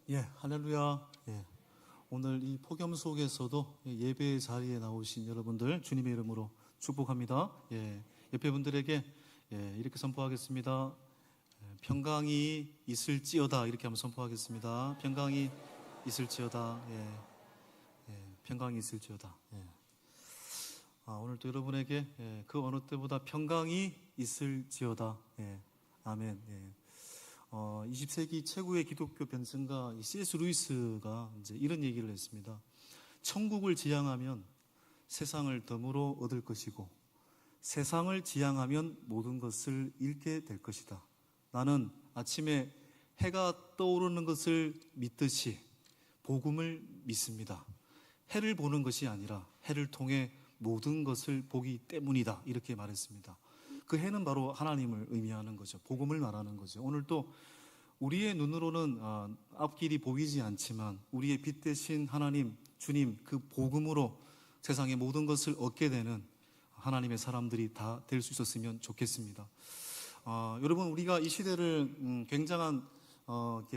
할렐루야. 오늘 이 폭염 속에서도 예배의 자리에 나오신 여러분들 주님의 이름으로 축복합니다. 옆에 분들에게 이렇게 선포하겠습니다. 평강이 있을지어다. 이렇게 한번 선포하겠습니다. 평강이 있을지어다. 평강이 있을지어다. 오늘 또 여러분에게 그 어느 때보다 평강이 있을지어다. 아멘. 20세기 최고의 기독교 변증가 C.S. 루이스가 이제 이런 얘기를 했습니다. 천국을 지향하면 세상을 덤으로 얻을 것이고 세상을 지향하면 모든 것을 잃게 될 것이다. 나는 아침에 해가 떠오르는 것을 믿듯이 복음을 믿습니다. 해를 보는 것이 아니라 해를 통해 모든 것을 보기 때문이다. 이렇게 말했습니다. 그 해는 바로 하나님을 의미하는 거죠. 복음을 말하는 거죠. 오늘도 우리의 눈으로는 앞길이 보이지 않지만 우리의 빛 대신 하나님, 주님 그 복음으로 세상의 모든 것을 얻게 되는 하나님의 사람들이 다 될 수 있었으면 좋겠습니다. 여러분, 우리가 이 시대를 굉장한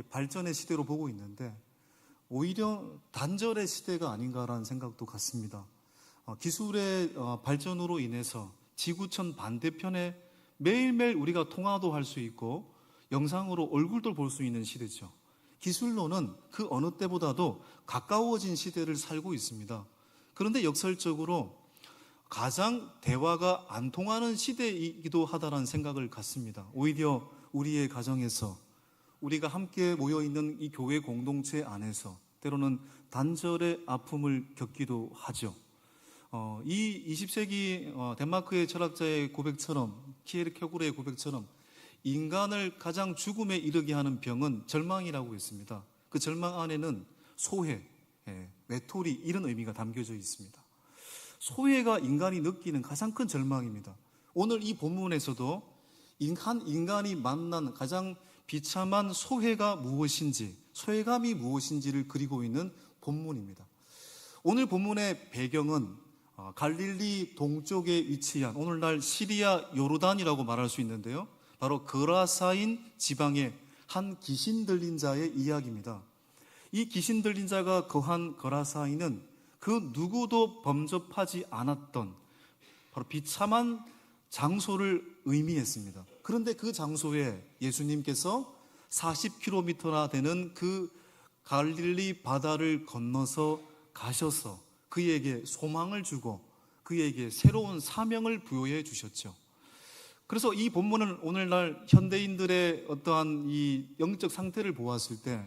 발전의 시대로 보고 있는데 오히려 단절의 시대가 아닌가라는 생각도 같습니다. 기술의 발전으로 인해서 지구촌 반대편에 매일매일 우리가 통화도 할 수 있고 영상으로 얼굴도 볼 수 있는 시대죠. 기술로는 그 어느 때보다도 가까워진 시대를 살고 있습니다. 그런데 역설적으로 가장 대화가 안 통하는 시대이기도 하다는 생각을 갖습니다. 오히려 우리의 가정에서 우리가 함께 모여있는 이 교회 공동체 안에서 때로는 단절의 아픔을 겪기도 하죠. 이 20세기 덴마크의 철학자의 고백처럼 키에르케고르의 고백처럼 인간을 가장 죽음에 이르게 하는 병은 절망이라고 했습니다. 그 절망 안에는 소외, 외톨이 이런 의미가 담겨져 있습니다. 소외가 인간이 느끼는 가장 큰 절망입니다. 오늘 이 본문에서도 인간이 만난 가장 비참한 소외가 무엇인지, 소외감이 무엇인지를 그리고 있는 본문입니다. 오늘 본문의 배경은 갈릴리 동쪽에 위치한 오늘날 시리아 요르단이라고 말할 수 있는데요, 바로 거라사인 지방의 한 귀신 들린 자의 이야기입니다. 이 귀신 들린 자가 거한 거라사인은 그 누구도 범접하지 않았던 바로 비참한 장소를 의미했습니다. 그런데 그 장소에 예수님께서 40km나 되는 그 갈릴리 바다를 건너서 가셔서 그에게 소망을 주고 그에게 새로운 사명을 부여해 주셨죠. 그래서 이 본문은 오늘날 현대인들의 어떠한 이 영적 상태를 보았을 때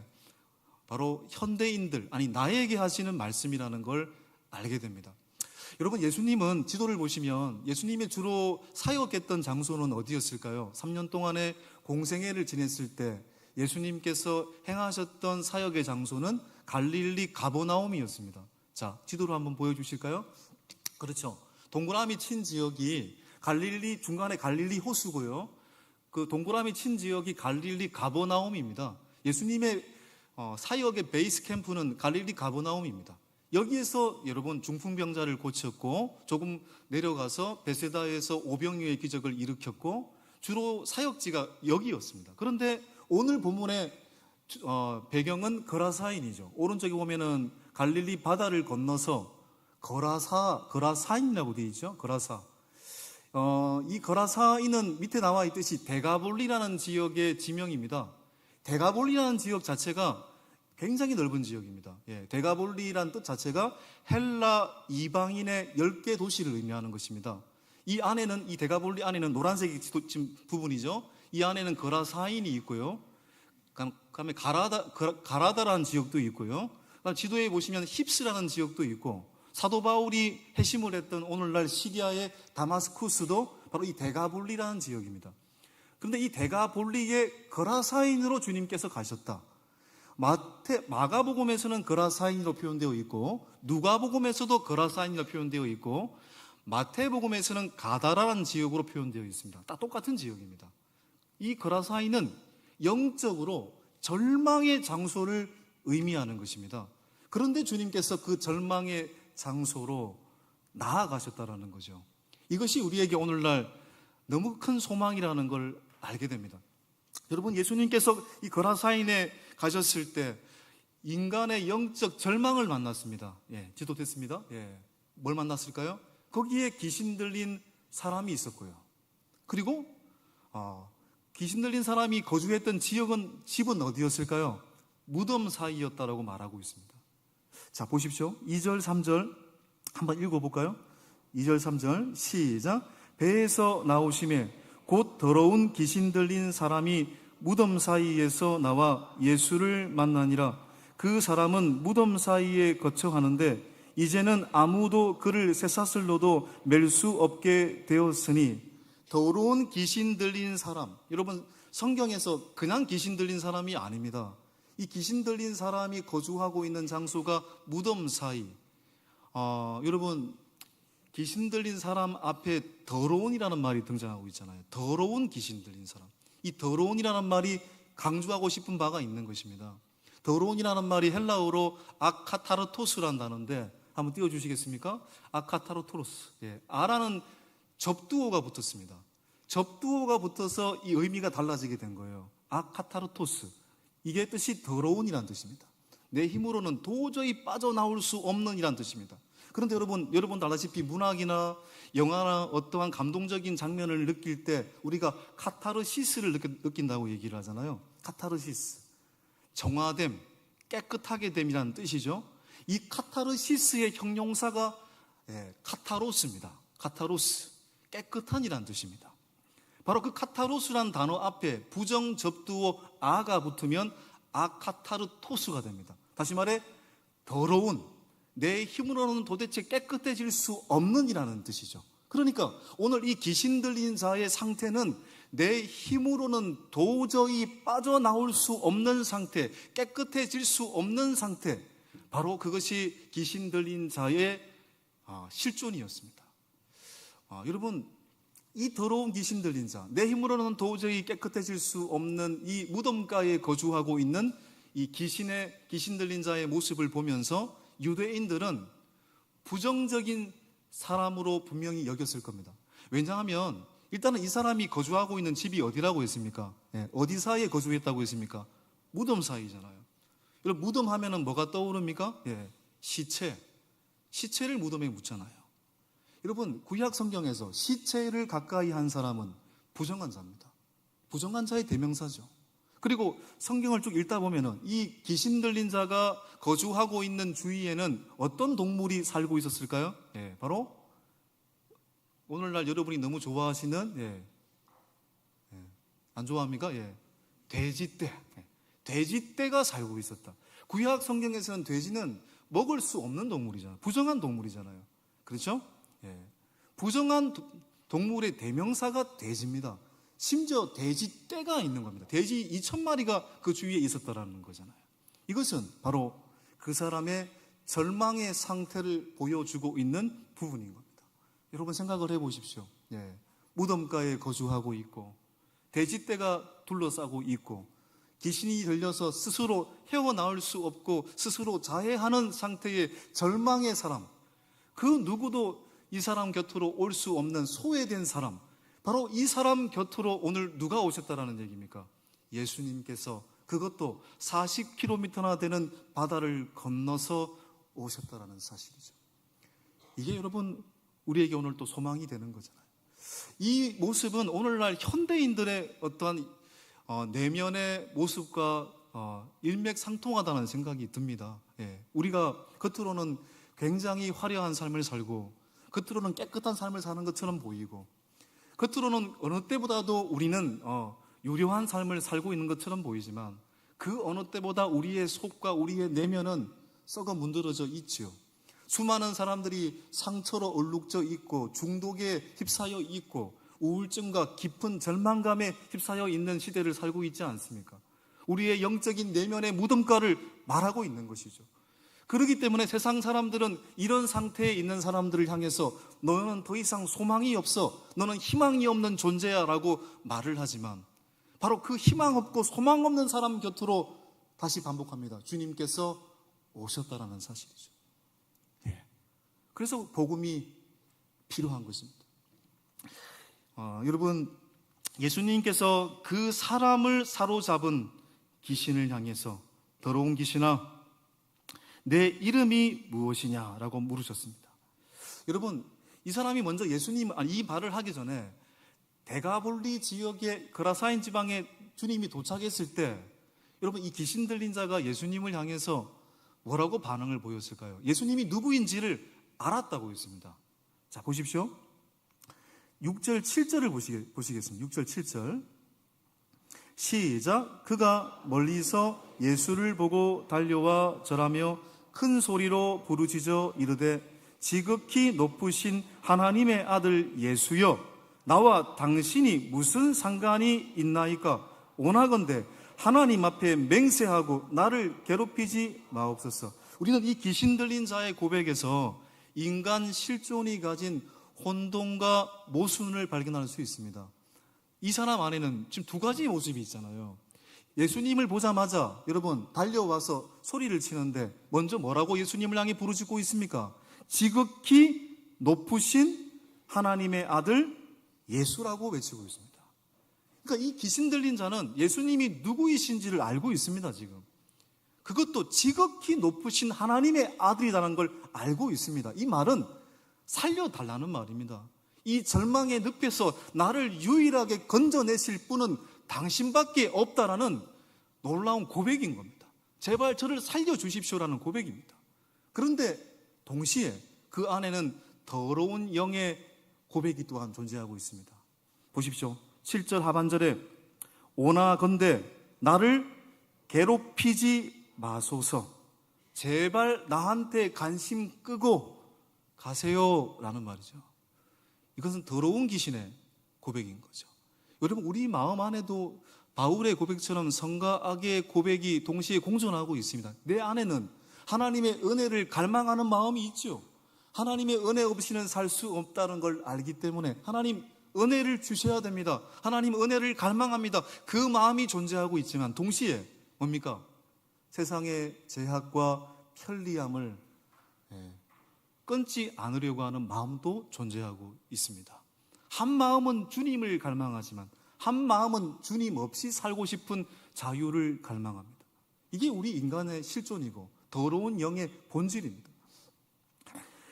바로 현대인들, 아니 나에게 하시는 말씀이라는 걸 알게 됩니다. 여러분, 예수님은 지도를 보시면 예수님이 주로 사역했던 장소는 어디였을까요? 3년 동안의 공생애를 지냈을 때 예수님께서 행하셨던 사역의 장소는 갈릴리 가버나움이었습니다. 자, 지도로 한번 보여주실까요? 그렇죠. 동그라미 친 지역이 갈릴리, 중간에 갈릴리 호수고요. 그 동그라미 친 지역이 갈릴리 가버나움입니다. 예수님의 사역의 베이스 캠프는 갈릴리 가버나움입니다. 여기에서 여러분 중풍병자를 고쳤고 조금 내려가서 베세다에서 오병이어의 기적을 일으켰고 주로 사역지가 여기였습니다. 그런데 오늘 본문의 배경은 거라사인이죠. 오른쪽에 보면은 갈릴리 바다를 건너서 거라사인이라고 되어 있죠. 거라사. 이 거라사인은 밑에 나와 있듯이 데가볼리라는 지역의 지명입니다. 데가볼리라는 지역 자체가 굉장히 넓은 지역입니다. 데가볼리라는 뜻 자체가 헬라 이방인의 10개 도시를 의미하는 것입니다. 이 안에는, 이 데가볼리 안에는 노란색이 부분이죠. 이 안에는 거라사인이 있고요. 그다음에 가라다라는 지역도 있고요. 지도에 보시면 힙스라는 지역도 있고, 사도 바울이 회심을 했던 오늘날 시리아의 다마스쿠스도 바로 이 데가볼리라는 지역입니다. 그런데 이 데가볼리의 거라사인으로 주님께서 가셨다. 마가복음에서는 거라사인으로 표현되어 있고, 누가복음에서도 거라사인으로 표현되어 있고, 마태복음에서는 가다라는 지역으로 표현되어 있습니다. 다 똑같은 지역입니다. 이 거라사인은 영적으로 절망의 장소를 의미하는 것입니다. 그런데 주님께서 그 절망의 장소로 나아가셨다라는 거죠. 이것이 우리에게 오늘날 너무 큰 소망이라는 걸 알게 됩니다. 여러분, 예수님께서 이 거라사인에 가셨을 때 인간의 영적 절망을 만났습니다. 지도됐습니다. 뭘 만났을까요? 거기에 귀신 들린 사람이 있었고요. 그리고 귀신 들린 사람이 거주했던 집은 어디였을까요? 무덤 사이였다라고 말하고 있습니다. 자, 보십시오. 2절, 3절 한번 읽어볼까요? 2절, 3절 시작. 배에서 나오심에 곧 더러운 귀신 들린 사람이 무덤 사이에서 나와 예수를 만나니라. 그 사람은 무덤 사이에 거처하는데 이제는 아무도 그를 쇠사슬로도 맬 수 없게 되었으니. 더러운 귀신 들린 사람, 여러분 성경에서 그냥 귀신 들린 사람이 아닙니다. 이 귀신 들린 사람이 거주하고 있는 장소가 무덤 사이. 여러분 귀신 들린 사람 앞에 더러운이라는 말이 등장하고 있잖아요. 더러운 귀신 들린 사람. 이 더러운이라는 말이 강조하고 싶은 바가 있는 것입니다. 더러운이라는 말이 헬라어로 아카타르토스라는 단어인데 한번 띄워주시겠습니까? 아카타르토스. 아라는 접두어가 붙었습니다. 접두어가 붙어서 이 의미가 달라지게 된 거예요. 아카타르토스. 이게 뜻이 더러운이라는 뜻입니다. 내 힘으로는 도저히 빠져나올 수 없는 이란 뜻입니다. 그런데 여러분도 알다시피 문학이나 영화나 어떠한 감동적인 장면을 느낄 때 우리가 카타르시스를 느낀다고 얘기를 하잖아요. 카타르시스. 정화됨, 깨끗하게 됨이라는 뜻이죠. 이 카타르시스의 형용사가 카타로스입니다. 카타로스. 깨끗한 이란 뜻입니다. 바로 그 카타로스란 단어 앞에 부정 접두어 아가 붙으면 아카타르토스가 됩니다. 다시 말해 더러운, 내 힘으로는 도대체 깨끗해질 수 없는 이라는 뜻이죠. 그러니까 오늘 이 귀신 들린 자의 상태는 내 힘으로는 도저히 빠져나올 수 없는 상태, 깨끗해질 수 없는 상태, 바로 그것이 귀신 들린 자의 실존이었습니다. 여러분, 이 더러운 귀신 들린 자, 내 힘으로는 도저히 깨끗해질 수 없는 이 무덤가에 거주하고 있는 이 귀신 들린 자의 모습을 보면서 유대인들은 부정적인 사람으로 분명히 여겼을 겁니다. 왜냐하면 일단은 이 사람이 거주하고 있는 집이 어디라고 했습니까? 어디 사이에 거주했다고 했습니까? 무덤 사이잖아요. 여러분, 무덤 하면은 뭐가 떠오릅니까? 시체를 무덤에 묻잖아요. 여러분, 구약 성경에서 시체를 가까이 한 사람은 부정한 자입니다. 부정한 자의 대명사죠. 그리고 성경을 쭉 읽다 보면은 이 귀신 들린 자가 거주하고 있는 주위에는 어떤 동물이 살고 있었을까요? 바로 오늘날 여러분이 너무 좋아하시는 안 좋아합니까? 돼지떼. 돼지떼가 살고 있었다. 구약 성경에서는 돼지는 먹을 수 없는 동물이잖아요. 부정한 동물이잖아요. 그렇죠? 부정한 동물의 대명사가 돼지입니다. 심지어 돼지떼가 있는 겁니다. 돼지 2,000마리가 그 주위에 있었다라는 거잖아요. 이것은 바로 그 사람의 절망의 상태를 보여주고 있는 부분인 겁니다. 여러분 생각을 해보십시오. 무덤가에 거주하고 있고 돼지떼가 둘러싸고 있고 귀신이 들려서 스스로 헤어나올 수 없고 스스로 자해하는 상태의 절망의 사람, 그 누구도 이 사람 곁으로 올 수 없는 소외된 사람, 바로 이 사람 곁으로 오늘 누가 오셨다라는 얘기입니까? 예수님께서, 그것도 40km나 되는 바다를 건너서 오셨다라는 사실이죠. 이게 여러분 우리에게 오늘 또 소망이 되는 거잖아요. 이 모습은 오늘날 현대인들의 어떠한 내면의 모습과 일맥상통하다는 생각이 듭니다. 우리가 겉으로는 굉장히 화려한 삶을 살고 겉으로는 깨끗한 삶을 사는 것처럼 보이고 겉으로는 어느 때보다도 우리는 유려한 삶을 살고 있는 것처럼 보이지만 그 어느 때보다 우리의 속과 우리의 내면은 썩어 문드러져 있지요. 수많은 사람들이 상처로 얼룩져 있고 중독에 휩싸여 있고 우울증과 깊은 절망감에 휩싸여 있는 시대를 살고 있지 않습니까? 우리의 영적인 내면의 무덤가를 말하고 있는 것이죠. 그렇기 때문에 세상 사람들은 이런 상태에 있는 사람들을 향해서 너는 더 이상 소망이 없어, 너는 희망이 없는 존재야 라고 말을 하지만 바로 그 희망 없고 소망 없는 사람 곁으로 다시 반복합니다. 주님께서 오셨다라는 사실이죠. 그래서 복음이 필요한 것입니다. 여러분, 예수님께서 그 사람을 사로잡은 귀신을 향해서 더러운 귀신아 내 이름이 무엇이냐라고 물으셨습니다. 여러분, 이 사람이 먼저 이 말을 하기 전에 데가볼리 지역의 그라사인 지방에 주님이 도착했을 때 여러분, 이 귀신 들린 자가 예수님을 향해서 뭐라고 반응을 보였을까요? 예수님이 누구인지를 알았다고 했습니다. 자, 보십시오. 6절 7절을 보시겠습니다. 6절 7절 시작. 그가 멀리서 예수를 보고 달려와 절하며 큰 소리로 부르짖어 이르되 지극히 높으신 하나님의 아들 예수여, 나와 당신이 무슨 상관이 있나이까? 원하건대 하나님 앞에 맹세하고 나를 괴롭히지 마옵소서. 우리는 이 귀신 들린 자의 고백에서 인간 실존이 가진 혼돈과 모순을 발견할 수 있습니다. 이 사람 안에는 지금 두 가지 모습이 있잖아요. 예수님을 보자마자 여러분 달려와서 소리를 치는데 먼저 뭐라고 예수님을 향해 부르짖고 있습니까? 지극히 높으신 하나님의 아들 예수라고 외치고 있습니다. 그러니까 이 귀신 들린 자는 예수님이 누구이신지를 알고 있습니다. 지금 그것도 지극히 높으신 하나님의 아들이라는 걸 알고 있습니다. 이 말은 살려달라는 말입니다. 이 절망의 늪에서 나를 유일하게 건져내실 분은 당신밖에 없다라는 놀라운 고백인 겁니다. 제발 저를 살려주십시오라는 고백입니다. 그런데 동시에 그 안에는 더러운 영의 고백이 또한 존재하고 있습니다. 보십시오. 7절 하반절에 오나건대 나를 괴롭히지 마소서, 제발 나한테 관심 끄고 가세요라는 말이죠. 이것은 더러운 귀신의 고백인 거죠. 여러분, 우리 마음 안에도 바울의 고백처럼 성과 악의 고백이 동시에 공존하고 있습니다. 내 안에는 하나님의 은혜를 갈망하는 마음이 있죠. 하나님의 은혜 없이는 살 수 없다는 걸 알기 때문에 하나님 은혜를 주셔야 됩니다. 하나님 은혜를 갈망합니다. 그 마음이 존재하고 있지만 동시에 뭡니까? 세상의 제약과 편리함을 끊지 않으려고 하는 마음도 존재하고 있습니다. 한 마음은 주님을 갈망하지만 한 마음은 주님 없이 살고 싶은 자유를 갈망합니다. 이게 우리 인간의 실존이고 더러운 영의 본질입니다.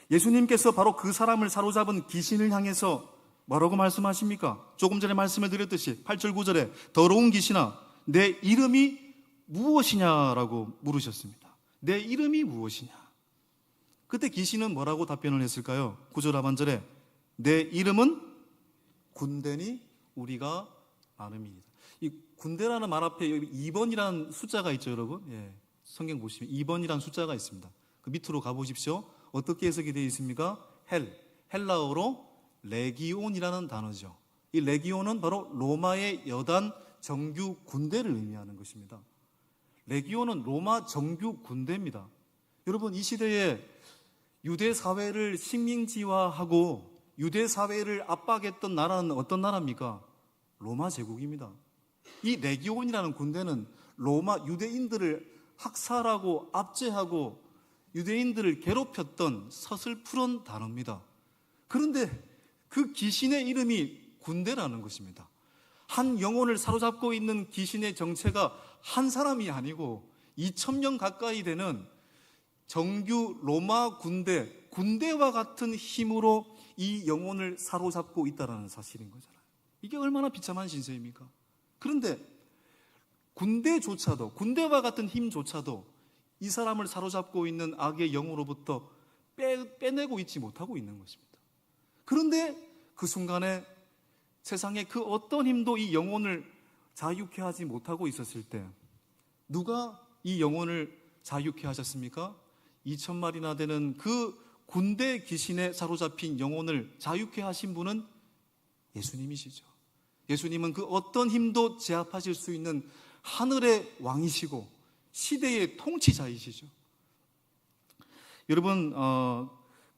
예수님께서 바로 그 사람을 사로잡은 귀신을 향해서 뭐라고 말씀하십니까? 조금 전에 말씀을 드렸듯이 8절 9절에 더러운 귀신아 내 이름이 무엇이냐라고 물으셨습니다. 내 이름이 무엇이냐? 그때 귀신은 뭐라고 답변을 했을까요? 9절 하반절에 내 이름은 군대니 우리가 아름이니이다. 이 군대라는 말 앞에 2번이라는 숫자가 있죠, 여러분. 성경 보시면 2번이라는 숫자가 있습니다. 그 밑으로 가보십시오. 어떻게 해석이 되어 있습니까? 헬라어로 레기온이라는 단어죠. 이 레기온은 바로 로마의 여단 정규 군대를 의미하는 것입니다. 레기온은 로마 정규 군대입니다. 여러분, 이 시대에 유대 사회를 식민지화하고 유대 사회를 압박했던 나라는 어떤 나라입니까? 로마 제국입니다. 이 레기온이라는 군대는 로마 유대인들을 학살하고 압제하고 유대인들을 괴롭혔던 서슬프런 단어입니다. 그런데 그 귀신의 이름이 군대라는 것입니다. 한 영혼을 사로잡고 있는 귀신의 정체가 한 사람이 아니고 2000년 가까이 되는 정규 로마 군대와 같은 힘으로 이 영혼을 사로잡고 있다는 사실인 거잖아요. 이게 얼마나 비참한 신세입니까? 그런데 군대와 같은 힘조차도 이 사람을 사로잡고 있는 악의 영으로부터 빼내고 있지 못하고 있는 것입니다. 그런데 그 순간에 세상의 그 어떤 힘도 이 영혼을 자유케 하지 못하고 있었을 때 누가 이 영혼을 자유케 하셨습니까? 2000마리나 되는 그 군대 귀신에 사로잡힌 영혼을 자유케 하신 분은 예수님이시죠. 예수님은 그 어떤 힘도 제압하실 수 있는 하늘의 왕이시고 시대의 통치자이시죠. 여러분,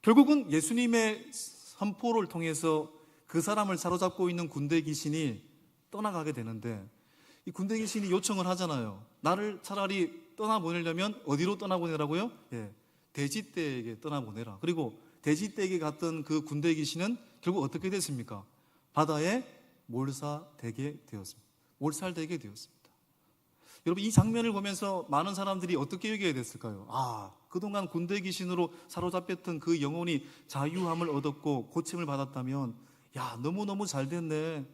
결국은 예수님의 선포를 통해서 그 사람을 사로잡고 있는 군대 귀신이 떠나가게 되는데 이 군대 귀신이 요청을 하잖아요. 나를 차라리 떠나보내려면 어디로 떠나보내라고요? 돼지떼에게 떠나보내라. 그리고 돼지떼에게 갔던 그 군대 귀신은 결국 어떻게 됐습니까? 바다에 몰살되게 되었습니다. 여러분, 이 장면을 보면서 많은 사람들이 어떻게 여겨야 됐을까요? 아, 그동안 군대 귀신으로 사로잡혔던 그 영혼이 자유함을 얻었고 고침을 받았다면, 야, 너무너무 잘 됐네.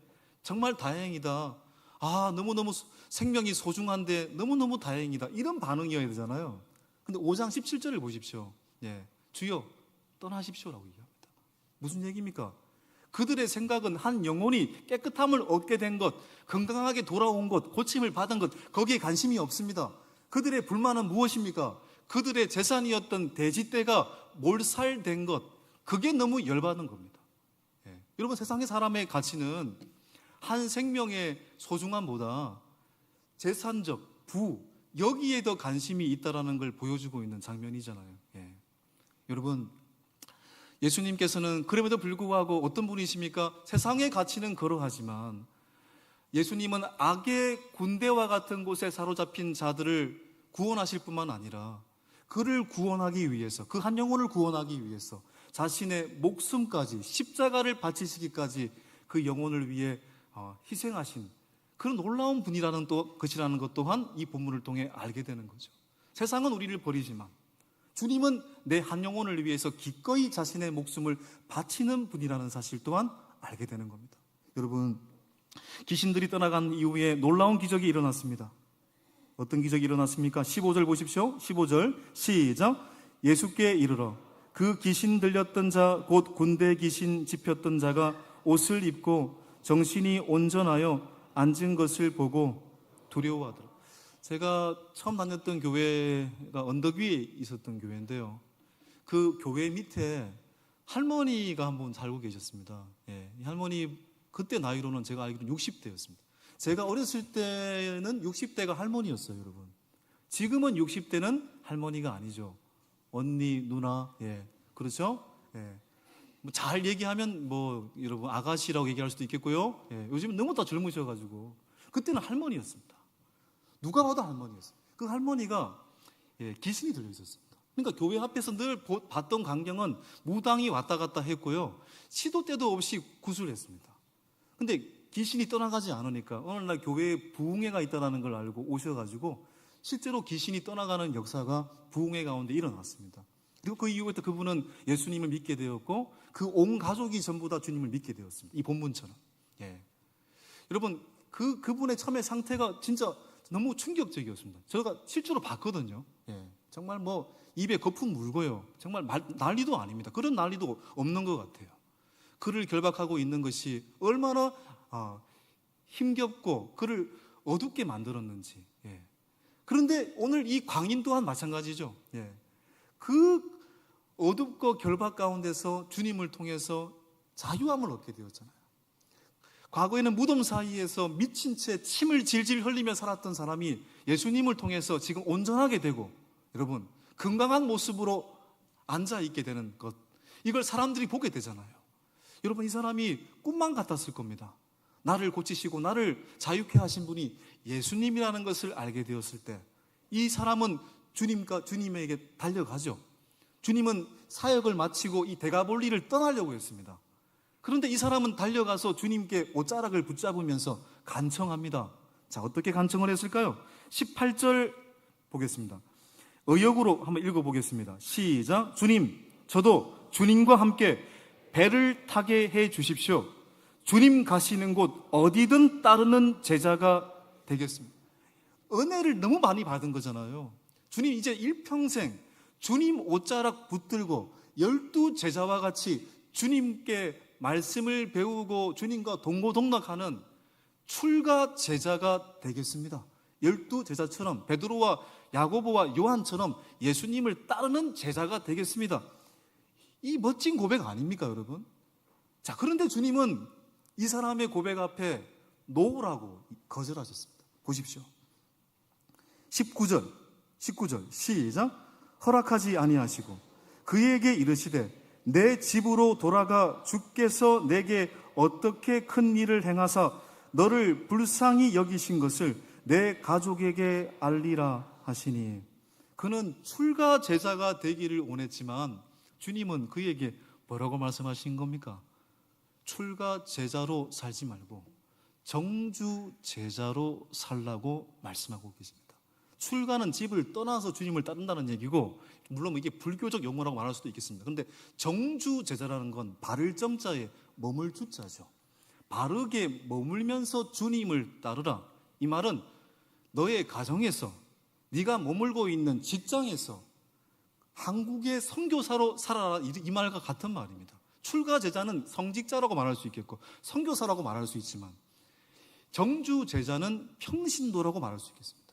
정말 다행이다. 아, 너무너무 생명이 소중한데 너무너무 다행이다. 이런 반응이어야 되잖아요. 근데 5장 17절을 보십시오. 예, 주여 떠나십시오라고 얘기합니다. 무슨 얘기입니까? 그들의 생각은 한 영혼이 깨끗함을 얻게 된 것, 건강하게 돌아온 것, 고침을 받은 것, 거기에 관심이 없습니다. 그들의 불만은 무엇입니까? 그들의 재산이었던 돼지떼가 몰살된 것, 그게 너무 열받는 겁니다. 예. 여러분, 세상의 사람의 가치는 한 생명의 소중함보다 재산적, 부, 여기에 더 관심이 있다는 걸 보여주고 있는 장면이잖아요. 예. 여러분, 예수님께서는 그럼에도 불구하고 어떤 분이십니까? 세상의 가치는 그러하지만 예수님은 악의 군대와 같은 곳에 사로잡힌 자들을 구원하실 뿐만 아니라 그를 구원하기 위해서, 그 한 영혼을 구원하기 위해서 자신의 목숨까지, 십자가를 바치시기까지 그 영혼을 위해 희생하신 그런 놀라운 분이라는 것이라는 것 또한 이 본문을 통해 알게 되는 거죠. 세상은 우리를 버리지만 주님은 내 한 영혼을 위해서 기꺼이 자신의 목숨을 바치는 분이라는 사실 또한 알게 되는 겁니다. 여러분, 귀신들이 떠나간 이후에 놀라운 기적이 일어났습니다. 어떤 기적이 일어났습니까? 15절 보십시오. 15절 시작. 예수께 이르러 그 귀신 들렸던 자, 곧 군대 귀신 집혔던 자가 옷을 입고 정신이 온전하여 앉은 것을 보고 두려워하더라. 제가 처음 다녔던 교회가 언덕 위에 있었던 교회인데요. 그 교회 밑에 할머니가 한 분 살고 계셨습니다. 예, 이 할머니 그때 나이로는 제가 알기로는 60대였습니다. 제가 어렸을 때는 60대가 할머니였어요, 여러분. 지금은 60대는 할머니가 아니죠. 언니, 누나, 예, 그렇죠? 예. 뭐 잘 얘기하면 뭐 여러분 아가씨라고 얘기할 수도 있겠고요. 예, 요즘은 너무 다 젊으셔가지고 그때는 할머니였습니다. 누가 봐도 할머니였어요. 그 할머니가 귀신이 들려 있었습니다. 그러니까 교회 앞에서 늘 봤던 광경은 무당이 왔다 갔다 했고요. 시도 때도 없이 구술했습니다. 근데 귀신이 떠나가지 않으니까 어느 날 교회에 부흥회가 있다는 걸 알고 오셔가지고 실제로 귀신이 떠나가는 역사가 부흥회 가운데 일어났습니다. 그리고 그 이후부터 그분은 예수님을 믿게 되었고 그 온 가족이 전부 다 주님을 믿게 되었습니다. 이 본문처럼. 예. 여러분, 그분의 처음의 상태가 진짜 너무 충격적이었습니다. 제가 실제로 봤거든요. 예. 정말 뭐 입에 거품 물고요. 정말 난리도 아닙니다. 그런 난리도 없는 것 같아요. 그를 결박하고 있는 것이 얼마나 힘겹고 그를 어둡게 만들었는지. 예. 그런데 오늘 이 광인 또한 마찬가지죠. 예. 그 어둡고 결박 가운데서 주님을 통해서 자유함을 얻게 되었잖아요. 과거에는 무덤 사이에서 미친 채 침을 질질 흘리며 살았던 사람이 예수님을 통해서 지금 온전하게 되고, 여러분, 건강한 모습으로 앉아있게 되는 것, 이걸 사람들이 보게 되잖아요. 여러분, 이 사람이 꿈만 같았을 겁니다. 나를 고치시고 나를 자유케 하신 분이 예수님이라는 것을 알게 되었을 때 이 사람은 주님에게 달려가죠. 주님은 사역을 마치고 이 데가볼리를 떠나려고 했습니다. 그런데 이 사람은 달려가서 주님께 옷자락을 붙잡으면서 간청합니다. 자, 어떻게 간청을 했을까요? 18절 보겠습니다. 의역으로 한번 읽어보겠습니다. 시작. 주님, 저도 주님과 함께 배를 타게 해 주십시오. 주님 가시는 곳 어디든 따르는 제자가 되겠습니다. 은혜를 너무 많이 받은 거잖아요. 주님 이제 일평생 주님 옷자락 붙들고 12제자와 같이 주님께 말씀을 배우고 주님과 동고동락하는 출가 제자가 되겠습니다. 12제자처럼 베드로와 야고보와 요한처럼 예수님을 따르는 제자가 되겠습니다. 이 멋진 고백 아닙니까, 여러분? 자, 그런데 주님은 이 사람의 고백 앞에 노라고 거절하셨습니다. 보십시오. 19절 시작. 허락하지 아니하시고 그에게 이르시되 내 집으로 돌아가 주께서 내게 어떻게 큰 일을 행하사 너를 불쌍히 여기신 것을 내 가족에게 알리라 하시니. 그는 출가 제자가 되기를 원했지만 주님은 그에게 뭐라고 말씀하신 겁니까? 출가 제자로 살지 말고 정주 제자로 살라고 말씀하고 계십니다. 출가는 집을 떠나서 주님을 따른다는 얘기고, 물론 이게 불교적 용어라고 말할 수도 있겠습니다. 그런데 정주 제자라는 건 바를 정자에 머물 주자죠. 바르게 머물면서 주님을 따르라. 이 말은 너의 가정에서, 네가 머물고 있는 직장에서 한국의 선교사로 살아라, 이 말과 같은 말입니다. 출가 제자는 성직자라고 말할 수 있겠고 선교사라고 말할 수 있지만, 정주 제자는 평신도라고 말할 수 있겠습니다.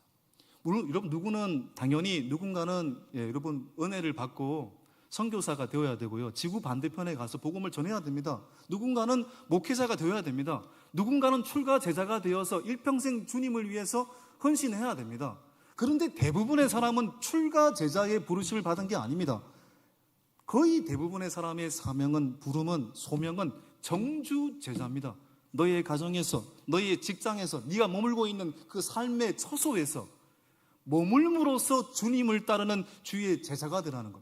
물론 여러분, 누군가는 여러분 은혜를 받고 선교사가 되어야 되고요, 지구 반대편에 가서 복음을 전해야 됩니다. 누군가는 목회자가 되어야 됩니다. 누군가는 출가 제자가 되어서 일평생 주님을 위해서 헌신해야 됩니다. 그런데 대부분의 사람은 출가 제자의 부르심을 받은 게 아닙니다. 거의 대부분의 사람의 사명은, 부름은, 소명은 정주 제자입니다. 너의 가정에서, 너의 직장에서, 네가 머물고 있는 그 삶의 처소에서 머물므로써 주님을 따르는 주의 제자가 되라는 것.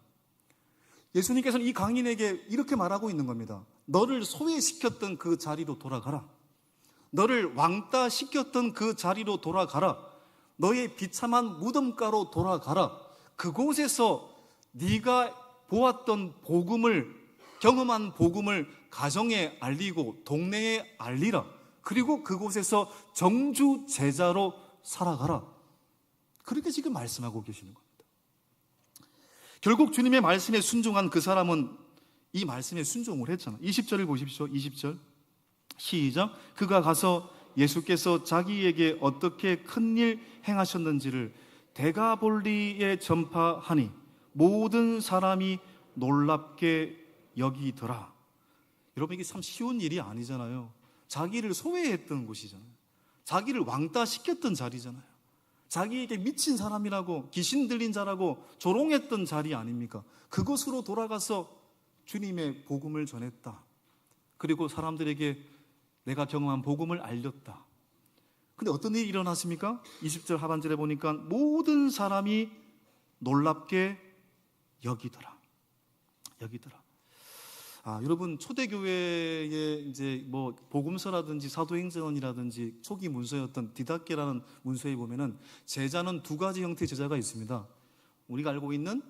예수님께서는 이 강인에게 이렇게 말하고 있는 겁니다. 너를 소외시켰던 그 자리로 돌아가라. 너를 왕따시켰던 그 자리로 돌아가라. 너의 비참한 무덤가로 돌아가라. 그곳에서 네가 보았던 복음을, 경험한 복음을 가정에 알리고 동네에 알리라. 그리고 그곳에서 정주 제자로 살아가라. 그렇게 지금 말씀하고 계시는 겁니다. 결국 주님의 말씀에 순종한 그 사람은 이 말씀에 순종을 했잖아요. 20절을 보십시오. 20절 시작. 그가 가서 예수께서 자기에게 어떻게 큰일 행하셨는지를 데가볼리에 전파하니 모든 사람이 놀랍게 여기더라. 여러분, 이게 참 쉬운 일이 아니잖아요. 자기를 소외했던 곳이잖아요. 자기를 왕따시켰던 자리잖아요. 자기에게 미친 사람이라고, 귀신 들린 자라고 조롱했던 자리 아닙니까? 그곳으로 돌아가서 주님의 복음을 전했다. 그리고 사람들에게 내가 경험한 복음을 알렸다. 근데 어떤 일이 일어났습니까? 20절 하반절에 보니까 모든 사람이 놀랍게 여기더라. 여러분, 초대교회의 이제 복음서라든지 사도행전이라든지 초기 문서였던 디다케라는 문서에 보면은 제자는 두 가지 형태의 제자가 있습니다. 우리가 알고 있는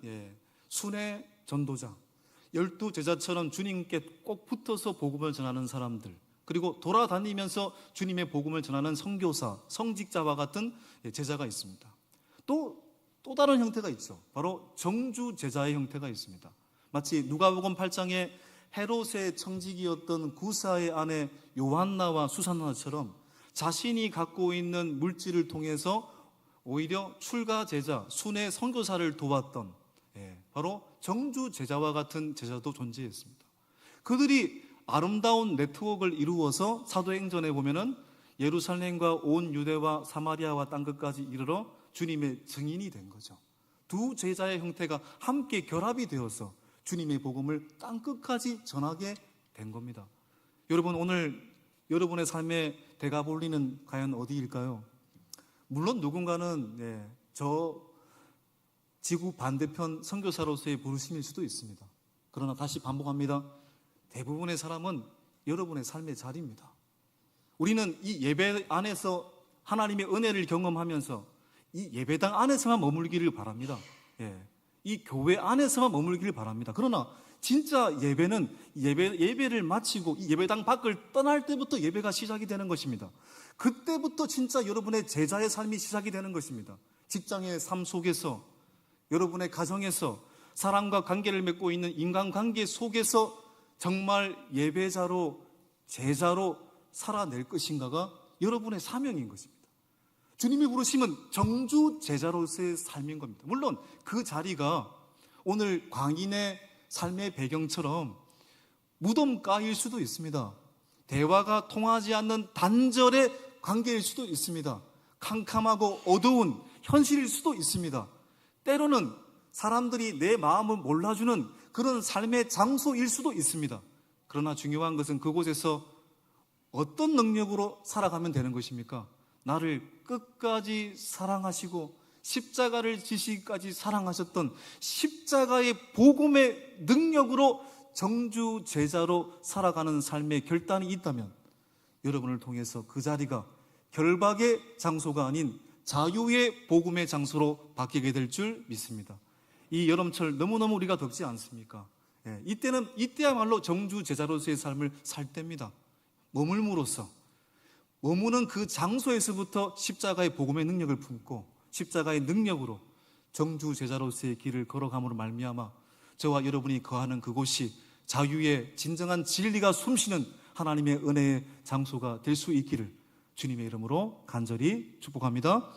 순회 전도자, 12제자처럼 주님께 꼭 붙어서 복음을 전하는 사람들, 그리고 돌아다니면서 주님의 복음을 전하는 선교사, 성직자와 같은 제자가 있습니다. 또 다른 형태가 있죠. 바로 정주 제자의 형태가 있습니다. 마치 누가복음 8장에 헤롯의 청지기였던 구사의 아내 요한나와 수산나처럼 자신이 갖고 있는 물질을 통해서 오히려 출가 제자, 순회 선교사를 도왔던 바로 정주 제자와 같은 제자도 존재했습니다. 그들이 아름다운 네트워크를 이루어서 사도행전에 보면은 예루살렘과 온 유대와 사마리아와 땅끝까지 이르러 주님의 증인이 된 거죠. 두 제자의 형태가 함께 결합이 되어서 주님의 복음을 땅끝까지 전하게 된 겁니다. 여러분, 오늘 여러분의 삶의 데가볼리는 과연 어디일까요? 물론 누군가는 저 지구 반대편 선교사로서의 부르심일 수도 있습니다. 그러나 다시 반복합니다. 대부분의 사람은 여러분의 삶의 자리입니다. 우리는 이 예배 안에서 하나님의 은혜를 경험하면서 이 예배당 안에서만 머물기를 바랍니다. 이 교회 안에서만 머물기를 바랍니다. 그러나 진짜 예배는 예배를 마치고 이 예배당 밖을 떠날 때부터 예배가 시작이 되는 것입니다. 그때부터 진짜 여러분의 제자의 삶이 시작이 되는 것입니다. 직장의 삶 속에서, 여러분의 가정에서, 사람과 관계를 맺고 있는 인간관계 속에서 정말 예배자로, 제자로 살아낼 것인가가 여러분의 사명인 것입니다. 주님이 부르심은 정주 제자로서의 삶인 겁니다. 물론 그 자리가 오늘 광인의 삶의 배경처럼 무덤가일 수도 있습니다. 대화가 통하지 않는 단절의 관계일 수도 있습니다. 캄캄하고 어두운 현실일 수도 있습니다. 때로는 사람들이 내 마음을 몰라주는 그런 삶의 장소일 수도 있습니다. 그러나 중요한 것은 그곳에서 어떤 능력으로 살아가면 되는 것입니까? 나를 끝까지 사랑하시고 십자가를 지시기까지 사랑하셨던 십자가의 복음의 능력으로 정주 제자로 살아가는 삶의 결단이 있다면 여러분을 통해서 그 자리가 결박의 장소가 아닌 자유의 복음의 장소로 바뀌게 될 줄 믿습니다. 이 여름철 너무너무 우리가 덥지 않습니까? 이때야말로 정주 제자로서의 삶을 살 때입니다. 머물므로써 머무는 그 장소에서부터 십자가의 복음의 능력을 품고 십자가의 능력으로 정주 제자로서의 길을 걸어감으로 말미암아 저와 여러분이 거하는 그곳이 자유의 진정한 진리가 숨쉬는 하나님의 은혜의 장소가 될 수 있기를 주님의 이름으로 간절히 축복합니다.